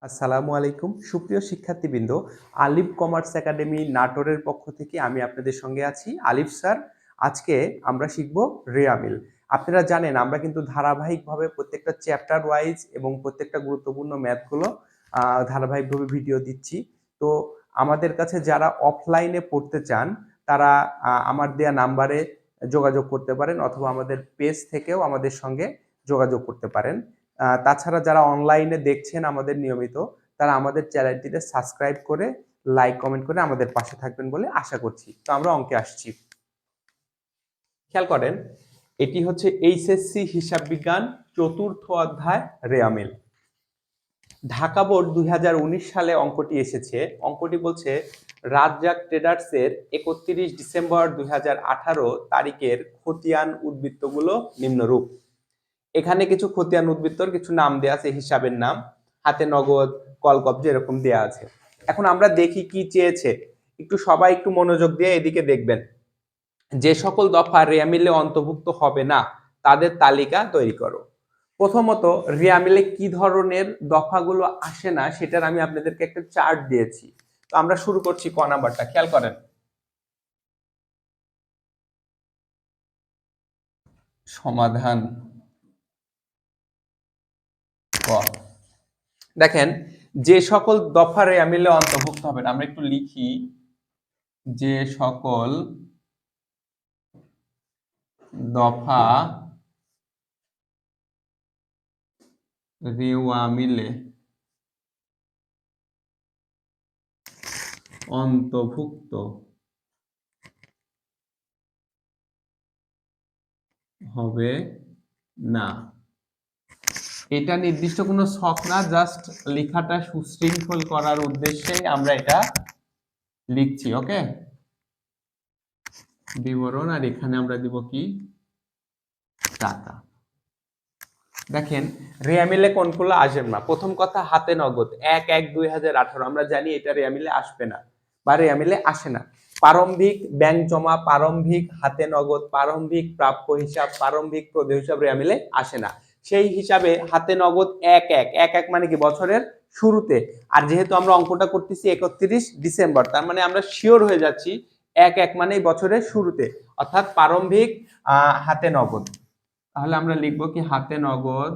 আসসালামু আলাইকুম সুপ্রিয় শিক্ষার্থীবৃন্দ। আলিফ কমার্স একাডেমি নাটোরের পক্ষ থেকে আমি আপনাদের সঙ্গে আছি আলিফ স্যার। আজকে আমরা শিখব রেয়ামিল। আপনারা জানেন আমরা কিন্তু ধারাবাহিকভাবে প্রত্যেকটা চ্যাপ্টার ওয়াইজ এবং প্রত্যেকটা গুরুত্বপূর্ণ ম্যাথগুলো ধারাবাহিকভাবে ভিডিও দিচ্ছি। তো আমাদের কাছে যারা অফলাইনে পড়তে চান তারা আমার দেয়া নাম্বারে যোগাযোগ করতে পারেন অথবা আমাদের পেজ থেকেও আমাদের সঙ্গে যোগাযোগ করতে পারেন। তাছাড়া যারা অনলাইনে দেখছেন আমাদের নিয়মিত তারা আমাদের চ্যানেলটিতে সাবস্ক্রাইব করে লাইক কমেন্ট করে আমাদের পাশে থাকবেন বলে আশা করছি। তো আমরা অঙ্কে আসছি। খেয়াল করেন, এটি হচ্ছে এইচএসসি হিসাব বিজ্ঞান চতুর্থ অধ্যায় রেয়ামিল। ঢাকা বোর্ড 2019 সালে অঙ্কটি এসেছে। অঙ্কটি বলছে রাজ্জাক ট্রেডার্সের 31 ডিসেম্বর 2018 তারিখের খতিয়ান উদ্বৃত্তগুলো নিম্নরূপ। এখানে কিছু খতিয়ান উদ্বৃত্তর কিছু নাম দেয়া আছে, হিসাবের নাম, হাতে নগদ, কল কবজা এরকম দেয়া আছে। এখন আমরা দেখি কি চেয়েছে। সবাই একটু মনোযোগ দিয়ে এদিকে দেখবেন। যে সকল দফা রেয়ামিলে অন্তর্ভুক্ত হবে না তাদের তালিকা তৈরি করো। প্রথমত রেয়ামিলে কি ধরনের দফাগুলো আসে না সেটার আমি আপনাদেরকে একটা চার্ট দিয়েছি। তো আমরা শুরু করছি ক নাম্বারটা। খেয়াল করেন, সমাধান ক। দেখেন, যে সকল দফা রেয়ামিলে অন্তর্ভুক্ত হবে না, আমরা একটু লিখি, যে সকল দফা রেওয়ামিলে অন্তর্ভুক্ত হবে না, এটা নির্দিষ্ট কোনো ছক না, জাস্ট লেখাটা সুশৃঙ্খল করার উদ্দেশ্যে আমরা এটা লিখছি। ওকে, বিবরণ, আর এখানে আমরা দিব কি, টাকা। দেখেন, রেয়ামিলে কোনগুলো আসবে না। প্রথম কথা, হাতে নগদ 1/1/2018 আমরা জানি এটা রেয়ামিলে আসবে না বা রেয়ামিলে আসে না। প্রারম্ভিক ব্যাংক জমা, প্রারম্ভিক হাতে নগদ, প্রারম্ভিক প্রাপ্য হিসাব, প্রারম্ভিক প্রদেয় হিসাব রেয়ামিলে আসে না। সেই হিসাবে হাতে নগদ 1/1 মানে কি, বছরের শুরুতে। আর যেহেতু আমরা অঙ্কটা করতেছি 31 ডিসেম্বর, তার মানে আমরা শিওর হয়ে যাচ্ছি 1/1 মানে বছরের শুরুতে, অর্থাৎ প্রারম্ভিক হাতে নগদ। তাহলে আমরা লিখব কি, হাতে নগদ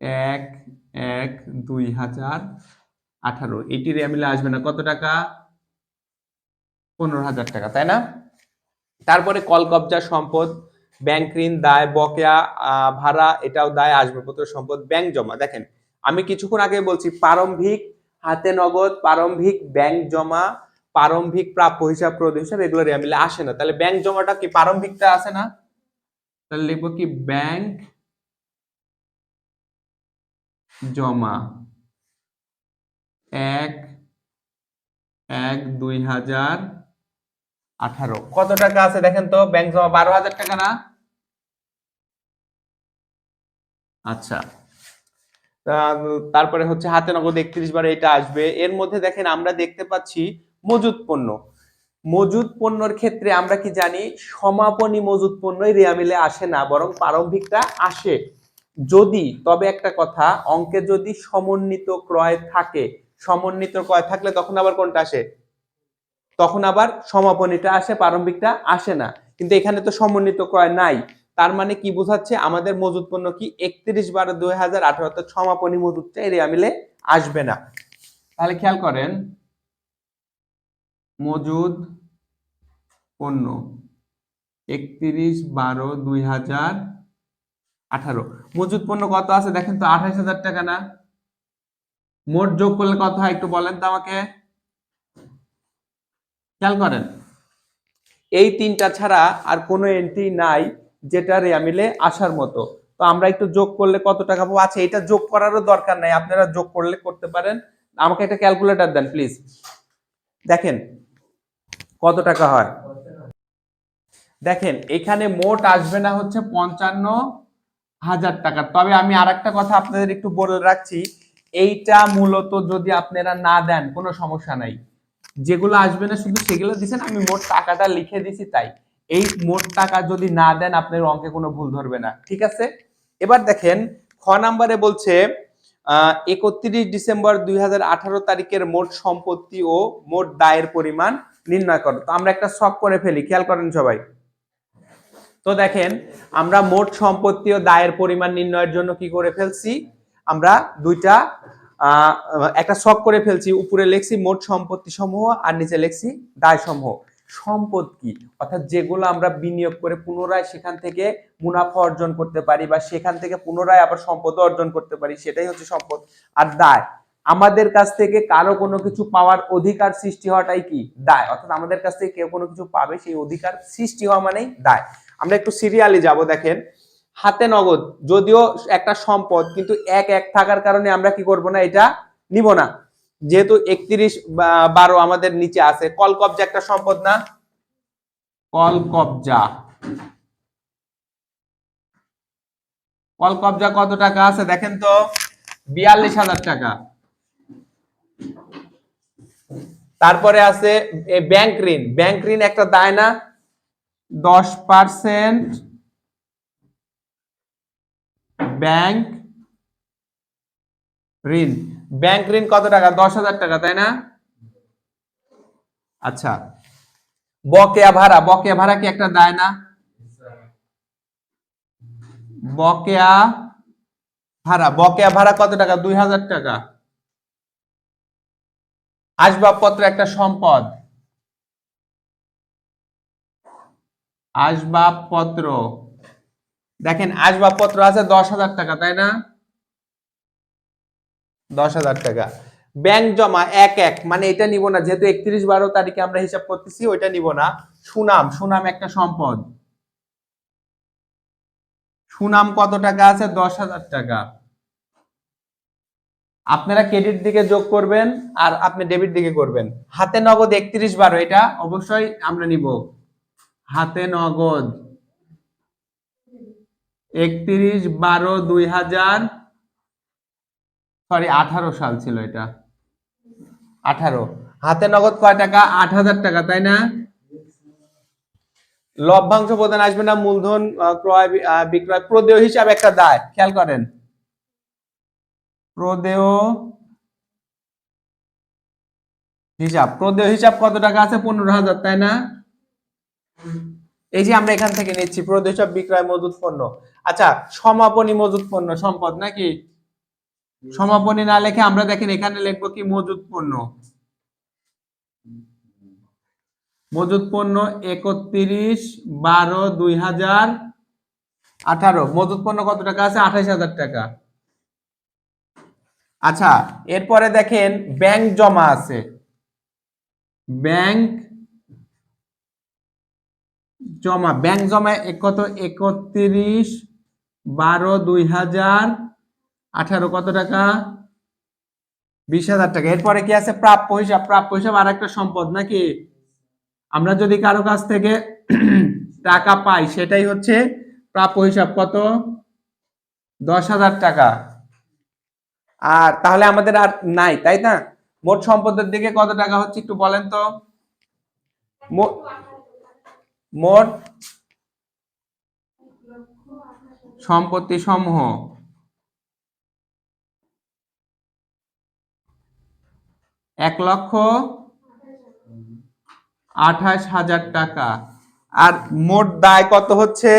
1/1/2018। এটি রেয়ামিলে আসবে না। কত টাকা? 15,000 টাকা, তাই না? তারপরে কল কবজা সম্পদ, ব্যাংক ঋণ, দায়, বকেয়া, ভাড়া, এটাও দায়, আসবাবপত্র সম্পদ, ব্যাংক জমা। দেখেন, আমি কিছুক্ষণ আগে বলছি প্রারম্ভিক হাতে নগদ, প্রারম্ভিক ব্যাংক জমা, প্রারম্ভিক প্রাপ্য হিসাব, প্রদেয় হিসাব, এগুলো রেয়ামিলে আসে না। তাহলে ব্যাংক জমাটা কি, প্রারম্ভিকটা আছে না? তাহলে লিখবো কি, ব্যাংক জমা 1/1/2018। কত টাকা আছে দেখেন তো, ব্যাংক জমা 12,000 টাকা না? আচ্ছা, তারপরে হচ্ছে হাতে নগদ 31 এটা আসবে। এর মধ্যে দেখেন আমরা দেখতে পাচ্ছি মজুদ পণ্য। মজুদ পণ্যর ক্ষেত্রে আমরা কি জানি, সমাপনী মজুদ পণ্যই রেয়ামিলে আসে না, বরং প্রারম্ভিকটা আসে। যদি, তবে একটা কথা, অঙ্কে যদি সমন্বিত ক্রয় থাকে, সমন্বিত ক্রয় থাকলে তখন আবার কোনটা আসে? তখন আবার সমাপনীটা আসে, প্রারম্ভিকটা আসে না। কিন্তু এখানে তো সমন্বিত ক্রয় নাই, তার মানে কি বোঝাচ্ছে, আমাদের মজুদ পণ্য কি 31/12/2018, অর্থাৎ সমাপনী মজুদটা এরিয়া মিলে আসবে না। তাহলে খেয়াল করেন, মজুদ পণ্য 31/12/2018। মজুদ পণ্য কত আছে দেখেন তো, 28,000 টাকা না? মোট যোগ করলে কত হয় একটু বলেন তো আমাকে। খেয়াল করেন, এই তিনটা ছাড়া আর কোনো এন্ট্রি নাই যেটা রেয়ামিলে আসার মতো। তো আমরা একটু যোগ করলে কত টাকা পাবো? আচ্ছা, এটা যোগ করারও দরকার নাই, আপনারা যোগ করলে করতে পারেন। আমাকে একটা ক্যালকুলেটর দেন প্লিজ, দেখেন কত টাকা হয়। দেখেন, এখানে মোট আসবে না হচ্ছে 55,000 টাকা। তবে আমি আরেকটা কথা আপনাদের একটু বলে রাখছি, এইটা মূলত যদি আপনারা না দেন কোনো সমস্যা নাই, যেগুলো আসবে না শুধু সেগুলো দিচ্ছেন, আমি মোট টাকাটা লিখে দিছি তাই। এই মোট টাকা যদি না দেন আপনার অঙ্কে কোনো ভুল ধরবে না, ঠিক আছে? এবার দেখেন খ নাম্বারে বলছে 31 ডিসেম্বর 2018 তারিখের মোট সম্পত্তি ও মোট দায়ের পরিমাণ নির্ণয় করো। তো আমরা একটা ছক করে ফেলি, খেয়াল করেন সবাই। তো দেখেন আমরা মোট সম্পত্তি ও দায়ের পরিমাণ নির্ণয়ের জন্য কি করে ফেলছি, আমরা দুইটা একটা ছক করে ফেলছি। উপরে লিখছি মোট সম্পত্তি সমূহ আর নিচে লিখছি দায় সমূহ। সম্পদ কি, অর্থাৎ যেগুলো আমরা বিনিয়োগ করে পুনরায় সেখান থেকে মুনাফা অর্জন করতে পারি বা সেখান থেকে পুনরায় আবার সম্পদ অর্জন করতে পারি, সেটাই হচ্ছে সম্পদ। আর দায়, আমাদের কাছ থেকে কারো কোনো কিছু পাওয়ার অধিকার সৃষ্টি হওয়াটাই কি দায়, অর্থাৎ আমাদের কাছ থেকে কেউ কোনো কিছু পাবে সেই অধিকার সৃষ্টি হওয়া মানেই দায়। আমরা একটু সিরিয়ালি যাব। দেখেন হাতে নগদ যদিও একটা সম্পদ, কিন্তু এক এক থাকার কারণে আমরা কি করব না, এটা নিব না। যেহেতু 31/12 আমাদের নিচে আছে। কল কবজা একটা সম্পদ না, কল কবজা, কল কবজা কত টাকা আছে দেখেন তো, 42,000 টাকা। তারপরে আছে ব্যাংক ঋণ, ব্যাংক ঋণ একটা দায় না, 10% ব্যাংক ঋণ। ব্যাংক ঋণ কত টাকা, 10,000 টাকা, তাই না? আচ্ছা, বকেয়া ভাড়া, বকেয়া ভাড়া কি একটা দায় না? বকেয়া ভাড়া, বকেয়া ভাড়া কত টাকা, 2,000 টাকা। আসবাবপত্র একটা সম্পদ, আসবাবপত্র, দেখেন আসবাবপত্র আছে 10,000 টাকা, তাই না? 10,000 টাকা। ব্যাংক জমা এক এক, মানে এটা নিব না, যেহেতু 31/12 তারিখে আমরা হিসাব করতেছি, ওইটা নিব না। সুনাম, সুনাম একটা সম্পদ, সুনাম কত টাকা আছে, 10,000 টাকা। আপনারা ক্রেডিট দিকে যোগ করবেন আর আপনি ডেবিট দিকে করবেন। হাতে নগদ 31/12, এটা অবশ্যই আমরা নিব। হাতে নগদ 31/12/2018 সাল ছিল এটা, 18। হাতে নগদ কয় টাকা, 8,000 টাকা, তাই না? লভ্যাংশ প্রদান আসবে না, মূলধন ক্রয় বিক্রয় প্রদেয় হিসাব একটা দায়, খেয়াল করেন। প্রদেয় হিসাব, প্রদেয় হিসাব কত টাকা আছে, 15,000, তাই না? এই যে আমরা এখান থেকে নিচ্ছি প্রদেয় হিসাব বিক্রয় মজুত পণ্য। আচ্ছা, সমাপনী মজুত পণ্য সম্পদ নাকি? সমাপনী না লিখে আমরা দেখেন এখানে লিখবো কি, মজুত পণ্য। মজুত পণ্য 31/12/2018, মজুত পণ্য কত টাকা আছে, 28,000 টাকা। আচ্ছা, এরপরে দেখেন ব্যাংক জমা আছে, ব্যাংক জমা, ব্যাংক জমা কত, 31/12/2018 কত টাকা, 20,000 টাকা। এরপরে কি আছে, প্রাপ্য হিসাব, প্রাপ্য হিসাব আর একটা সম্পদ নাকি? আমরা যদি কারো কাছ থেকে টাকা পাই সেটাই হচ্ছে প্রাপ্য হিসাব, কত, 10,000 টাকা। আর তাহলে আমাদের আর নাই, তাই না? মোট সম্পদের দিকে কত টাকা হচ্ছে একটু বলেন তো। মোট সম্পত্তি সমূহ 1,28,000 টাকা। আর মোট দায় কত হচ্ছে,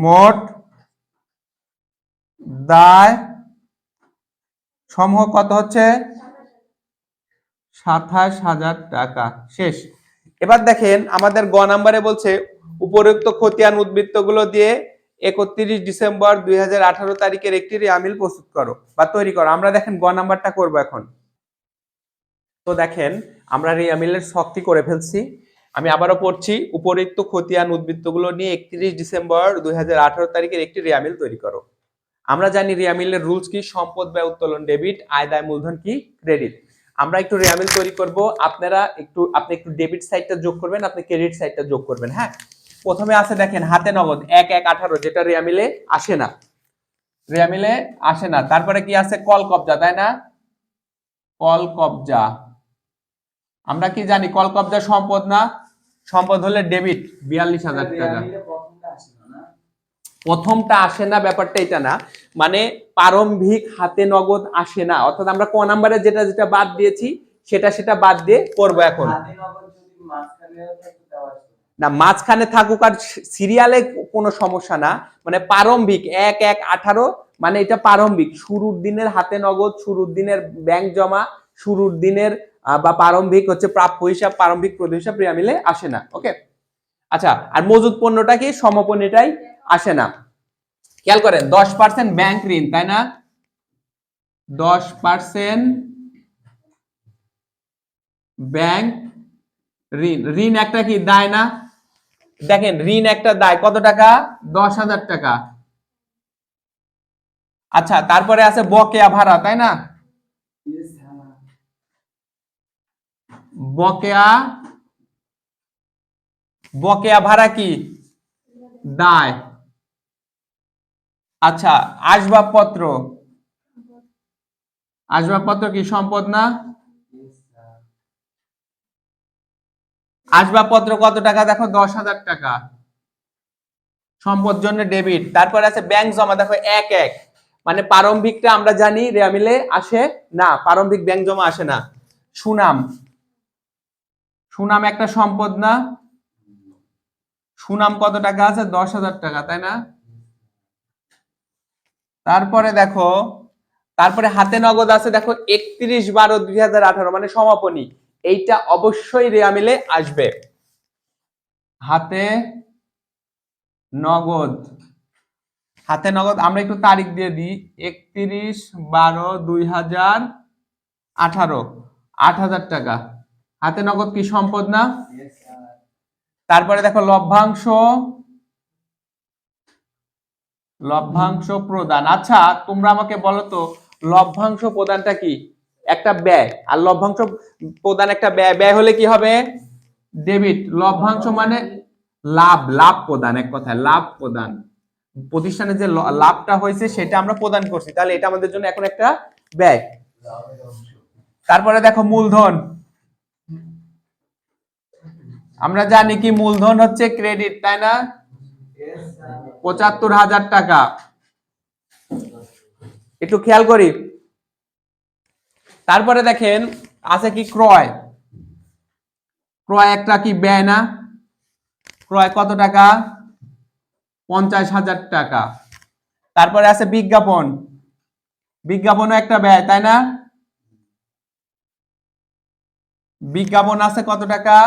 মোট দায় সমূহ কত হচ্ছে, 27,000 টাকা। শেষ। এবার দেখেন আমাদের গ নাম্বারে বলছে উপরোক্ত খতিয়ান উদ্বৃত্তগুলো দিয়ে 31 ডিসেম্বর 2018 তারিখের একটি রিয়ামিল প্রস্তুত করো বা তৈরি করো। আমরা দেখেন গ নাম্বারটা করব এখন। তো দেখেন আমরা রিয়ামিলের ছকটি করে ফেলছি। আমি আবারও পড়ছি, উপরোক্ত খতিয়ান উদ্বৃত্তগুলো নিয়ে 31 ডিসেম্বর 2018 তারিখের একটি রিয়ামিল তৈরি করো। আমরা জানি রিয়ামিলের রুলস কি, সম্পদ ব্যয় উত্তোলন ডেবিট, আয় দায় মূলধন কি ক্রেডিট। আমরা একটু রিয়ামিল তৈরি করব, আপনি একটু ডেবিট সাইডটা যোগ করবেন, আপনি ক্রেডিট সাইডটা যোগ করবেন। হ্যাঁ, প্রথমে আছে দেখেন হাতে নগদ 1/1/18, যেটা রিয়ামিলে আসে না, রিয়ামিলে আসে না। তারপরে কি আছে, কল কবজা, তাই না? কল কবজা, আমরা কি জানি কল কবজা সম্পদ না? সম্পদ হলে ডেবিট, 42,000 টাকা। প্রথমটা আসে না ব্যাপারটা এটা না, মানে প্রারম্ভিক হাতে নগদ আসে না, অর্থাৎ আমরা ক নাম্বারে যেটা যেটা বাদ দিয়েছি সেটা বাদ দিয়ে করব এখন। না মাঝখানে থাকুক আর সিরিয়ালে কোনো সমস্যা না, মানে প্রারম্ভিক 1/1/18, মানে এটা প্রারম্ভিক শুরুর দিনের হাতে নগদ, শুরুর দিনের ব্যাংক জমা, শুরুর দিনের বা প্রারম্ভিক হচ্ছে প্রাপ্য হিসাব, প্রারম্ভিক প্রদেয় হিসাব রেয়া মিলে আসে না। ওকে, আচ্ছা, আর মজুদ পণ্যটা কি সমপণ্যটাই আসে না। খেয়াল করেন 10% ব্যাংক ঋণ, তাই না? 10% ব্যাংক ঋণ, ঋণ একটা কি দায় না? দেখেন ঋণ একটা দায়, কত টাকা? 10,000 টাকা। আচ্ছা, তারপরে আছে বকেয়া ভাড়া, তাই না? বকেয়া, বকেয়া ভাড়া কি দায়। আচ্ছা, আসবাবপত্র, আসবাবপত্র কি সম্পদ না? আসবাবপত্র কত টাকা? দেখো 10,000 টাকা, সম্পদ জন্য ডেবিট। তারপরে আছে ব্যাংক জমা, দেখো 1/1, মানে প্রারম্ভিকটা আমরা জানি রেয়া মিলে আসে না, প্রারম্ভিক ব্যাংক জমা আসে না। সুনাম, সুনাম একটা সম্পদ না? সুনাম কত টাকা আছে? 10,000 টাকা, তাই না? তারপরে দেখো, তারপরে হাতে নগদ আছে দেখো 31/12/2018, মানে সমাপনী, এইটা অবশ্যই রেয়া মিলে আসবে। হাতে নগদ, হাতে নগদ আমরা একটু তারিখ দিয়ে দিই, 31/12/2018, 8,000 টাকা। হাতে নগদ কি সম্পদ না? তারপরে দেখো লভ্যাংশ, লভ্যাংশ প্রদান। আচ্ছা, তোমরা আমাকে বলো তো লভ্যাংশ প্রদানটা কি? একটা ব্যয়, আর লভ্যাংশ প্রদান একটা ব্যয়, ব্যয় হলে কি হবে? ডেবিট। লভ্যাংশ মানে লাভ, লাভ প্রদান, এক কথায় লাভ প্রদান, প্রতিষ্ঠানে যে লাভটা হয়েছে সেটা আমরা প্রদান করছি, তাহলে এটা আমাদের জন্য এখন একটা ব্যয়। তারপরে দেখো মূলধন, আমরা জানি কি মূলধন হচ্ছে ক্রেডিট, তাই না? 75,000 টাকা। একটু খেয়াল করি, তারপরে দেখেন আছে কি ক্রয়, ক্রয় একটা কি ব্যয় না? ক্রয় কত টাকা? 50,000 টাকা। তারপরে আছে বিজ্ঞাপন, বিজ্ঞাপনও একটা ব্যয়, তাই না? বিজ্ঞাপন আছে কত টাকা?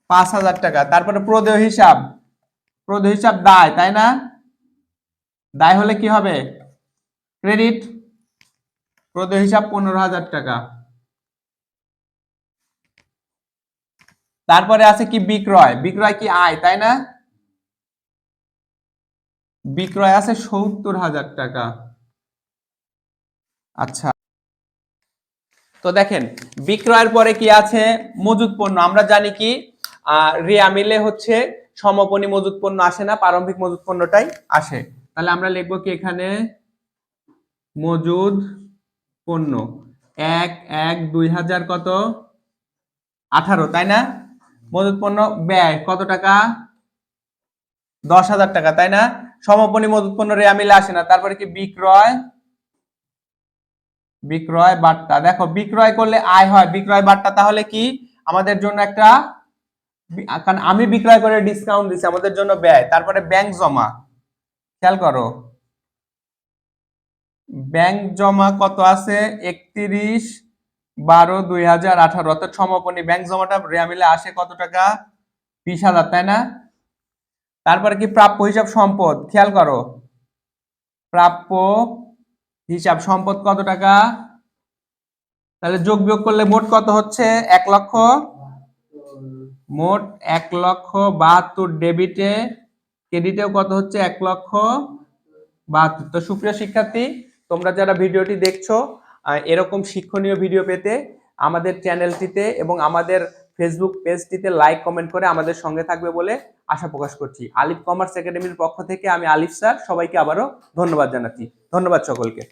5,000 টাকা। তারপরে প্রদেয় হিসাব, প্রদেয় হিসাব দায়, তাই না? দায় হলে কি হবে? ক্রেডিট। প্রদেয় হিসাব 15,000 টাকা। তারপরে আছে কি বিক্রয়, বিক্রয় কি আয়, তাই না? বিক্রয় আছে 70,000 টাকা। আচ্ছা, তো দেখেন বিক্রয়ের পরে কি আছে? মজুদ পণ্য, আমরা জানি কি রেয়া মিলে হচ্ছে সমাপনী মজুদ পণ্য আসে না, প্রারম্ভিক মজুদ পণ্যটাই আসে। তাহলে আমরা লিখবো কি এখানে মজুদ পণ্য 1/1/2000 কত? 18, তাই না? মজুদ পণ্য ব্যয় কত টাকা? 10,000 টাকা, তাই না? সমাপনী মজুদ পণ্য রেয়া মিলে আসে না। তারপরে কি বিক্রয়, বিক্রয় বার্তা, দেখো বিক্রয় করলে আয় হয়, বিক্রয় বার্তা তাহলে কি আমাদের জন্য একটা, কারণ আমি বিক্রয় করে ডিসকাউন্ট দিচ্ছি, আমাদের জন্য ব্যয়। তারপরে ব্যাংক জমা, খেয়াল করো ব্যাংক জমা কত আছে? 31/12/2018, অর্থাৎ সমাপনী ব্যাংক জমাটা রেয়া মিলে আসে কত টাকা? 20,000, তাই না? তারপরে কি প্রাপ্য হিসাব সম্পদ, খেয়াল করো প্রাপ্য হিসাব সম্পদ কত টাকা? তাহলে যোগ বিয়োগ করলে মোট কত হচ্ছে? 1 লক্ষ, মোট 1,72,000 ডেবিটে, ক্রেডিটেও কত হচ্ছে? 1,72,000। তো সুপ্রিয় শিক্ষার্থী, তোমরা যারা ভিডিওটি দেখছো, এরকম শিক্ষণীয় ভিডিও পেতে আমাদের চ্যানেলটিতে এবং আমাদের ফেসবুক পেজটিতে লাইক কমেন্ট করে আমাদের সঙ্গে থাকবে বলে আশা প্রকাশ করছি। আলিফ কমার্স একাডেমির পক্ষ থেকে আমি আলিফ স্যার সবাইকে আবারও ধন্যবাদ জানাচ্ছি। ধন্যবাদ সকলকে।